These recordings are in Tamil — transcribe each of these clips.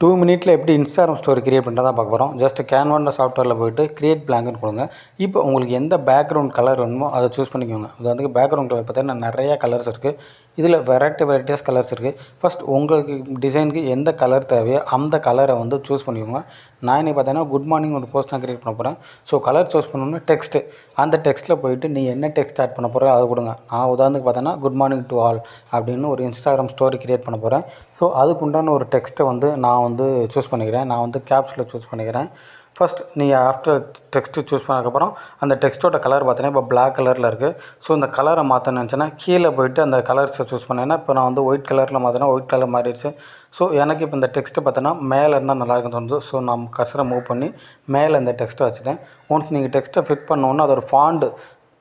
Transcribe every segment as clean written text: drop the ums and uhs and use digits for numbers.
2 மினிட்ல எப்படி இன்ஸ்டாகிராம் ஸ்டோரி கிரியேட் பண்ணுறதா பார்க்க போகிறோம். ஜஸ்ட் கேன்வான்ற சாஃப்ட்வேரில் போய்ட்டு கிரியேட் பிளாங்க்னு கொடுங்க. இப்போ உங்களுக்கு எந்த பேக்ரவுண்ட் கலர் வேணுமோ அதை சூஸ் பண்ணிக்கோங்க. இது வந்து பேக்ரவுண்ட் கலர் பார்த்தீங்கன்னா நிறையா கலர்ஸ் இருக்குது. இதில் வெரைட்டிஸ் கலர்ஸ் இருக்குது. ஃபஸ்ட் உங்களுக்கு டிசைனுக்கு எந்த கலர் தேவையோ அந்த கலரை வந்து சூஸ் பண்ணிக்கோங்க. நான் இன்றைக்கி பார்த்தீங்கன்னா குட் மார்னிங் ஒரு போஸ்ட் தான் கிரியேட் பண்ண போகிறேன். ஸோ கலர் சூஸ் பண்ணணும்னா டெக்ஸ்ட்டு, அந்த டெக்ஸ்ட்டில் போய்ட்டு நீ என்ன டெக்ஸ்ட் ஆட் பண்ண போகிறோ அதை கொடுங்க. நான் உதாரணத்துக்கு பார்த்தேன்னா குட் மார்னிங் டு ஆல் அப்படின்னு ஒரு இன்ஸ்டாகிராம் ஸ்டோரி கிரியேட் பண்ண போகிறேன். ஸோ அதுக்கு உண்டான ஒரு டெக்ஸ்ட்டை வந்து நான் வந்து சூஸ் பண்ணிக்கிறேன். நான் வந்து கேப்ஸில் சூஸ் பண்ணிக்கிறேன். ஃபஸ்ட் நீங்கள் ஆஃப்டர் டெக்ஸ்ட்டு சூஸ் பண்ணதுக்கப்புறம் அந்த டெக்ஸ்ட்டோட கலர் பார்த்தீங்கன்னா இப்போ பிளாக் கலரில் இருக்குது. ஸோ இந்த கலரை மாற்றணும்னு நினச்சேன்னா கீழே போய்ட்டு அந்த கலர்ஸை சூஸ் பண்ணேன்னா இப்போ நான் வந்து ஒயிட் கலரில் மாற்றினா ஒயிட் கலர் மாறிடுச்சு. ஸோ எனக்கு இப்போ இந்த டெக்ஸ்ட்டு பார்த்தோன்னா மேலே இருந்தால் நல்லாயிருக்குன்னு தோணுது. ஸோ நான் கர்சரை மூவ் பண்ணி மேலே இந்த டெக்ஸ்ட்டை வச்சுட்டேன். ஒன்ஸ் நீங்கள் டெக்ஸ்ட்டை ஃபிட் பண்ணோன்னா அதோட ஃபாண்ட்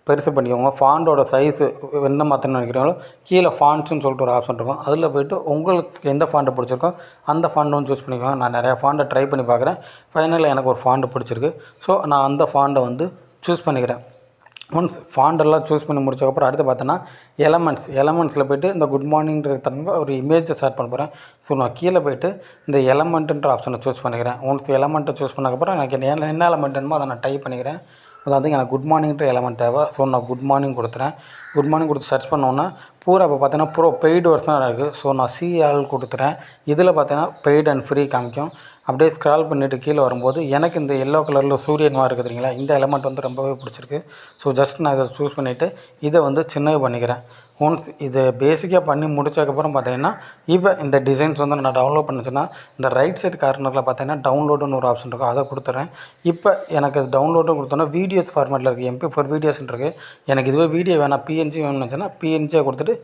பெருசு பண்ணிக்கோங்க. ஃபாண்டோட சைஸு என்ன மாற்றணும்னு நினைக்கிறீங்களோ கீழே ஃபாண்ட்ஸ்னு சொல்லிட்டு ஒரு ஆப்ஷன் இருக்கும். அதில் போய்ட்டு உங்களுக்கு எந்த ஃபாண்ட்டை பிடிச்சிருக்கோ அந்த ஃபாண்ட் வந்து சூஸ் பண்ணிக்கோங்க. நான் நிறையா ஃபாண்ட்டை ட்ரை பண்ணி பார்க்குறேன். ஃபைனலாக எனக்கு ஒரு ஃபாண்ட் பிடிச்சிருக்கு. ஸோ நான் அந்த ஃபாண்ட்டை வந்து சூஸ் பண்ணிக்கிறேன். ஒன்ஸ் ஃபாண்டெல்லாம் சூஸ் பண்ணி முடிச்சக்கப்புறம் அடுத்து பார்த்தோன்னா எலமெண்ட்ஸில் போய்ட்டு இந்த குட் மார்னிங்ன்ற தன்மை ஒரு இமேஜை ஸ்டார்ட் பண்ண போகிறேன். ஸோ நான் கீழே போய்ட்டு இந்த எலமெண்ட்டுன்ற ஆப்ஷனை சூஸ் பண்ணிக்கிறேன். ஒன்ஸ் எலமெண்ட்டை சூஸ் பண்ணக்கப்புறம் எனக்கு என்ன எலமெண்ட் வேணுமோ அதை நான் டைப் பண்ணிக்கிறேன். அதாவது எனக்கு குட் மார்னிங்ன்ற எலமெண்ட் தேவை. ஸோ நான் குட் மார்னிங் கொடுத்துறேன். குட் மார்னிங் கொடுத்து சர்ச் பண்ணோன்னா பூரா இப்போ பார்த்தீங்கன்னா பெய்டு வெர்ஷனாக இருக்குது. ஸோ நான் சிஆல் கொடுத்துறேன். இதில் பார்த்தீங்கன்னா பெய்டு அண்ட் ஃப்ரீ காமிக்கும். அப்படியே ஸ்க்ரால் பண்ணிவிட்டு கீழே வரும்போது எனக்கு இந்த எல்லோ கலரில் சூரியன் மாதிரி இருக்குது தெரியுங்களா, இந்த எலமெண்ட் வந்து ரொம்பவே பிடிச்சிருக்கு. ஸோ ஜஸ்ட் நான் இதை சூஸ் பண்ணிவிட்டு இதை வந்து சின்னது பண்ணிக்கிறேன். ஒன்ஸ் இதை பேசிக்காக பண்ணி முடிச்சதுக்கப்புறம் பார்த்தீங்கன்னா இப்போ இந்த டிசைன்ஸ் வந்து நான் டவுன்லோட் பண்ணிச்சேன்னா இந்த ரைட் சைடு கார்னரில் பார்த்தீங்கன்னா டவுன்லோடுன்னு ஒரு ஆப்ஷன் இருக்கும். அதை கொடுத்துட்றேன். இப்போ எனக்கு அது டவுன்லோடும் கொடுத்தோன்னா வீடியோஸ் ஃபார்மேட்டில் இருக்குது. MP4 வீடியோஸ்ன்னு இருக்குது. எனக்கு இதுவே வீடியோ வேணாம் பிஎன்ஜி வேணும்னு நினச்சேன்னா பிஎன்ஜியை கொடுத்துட்டு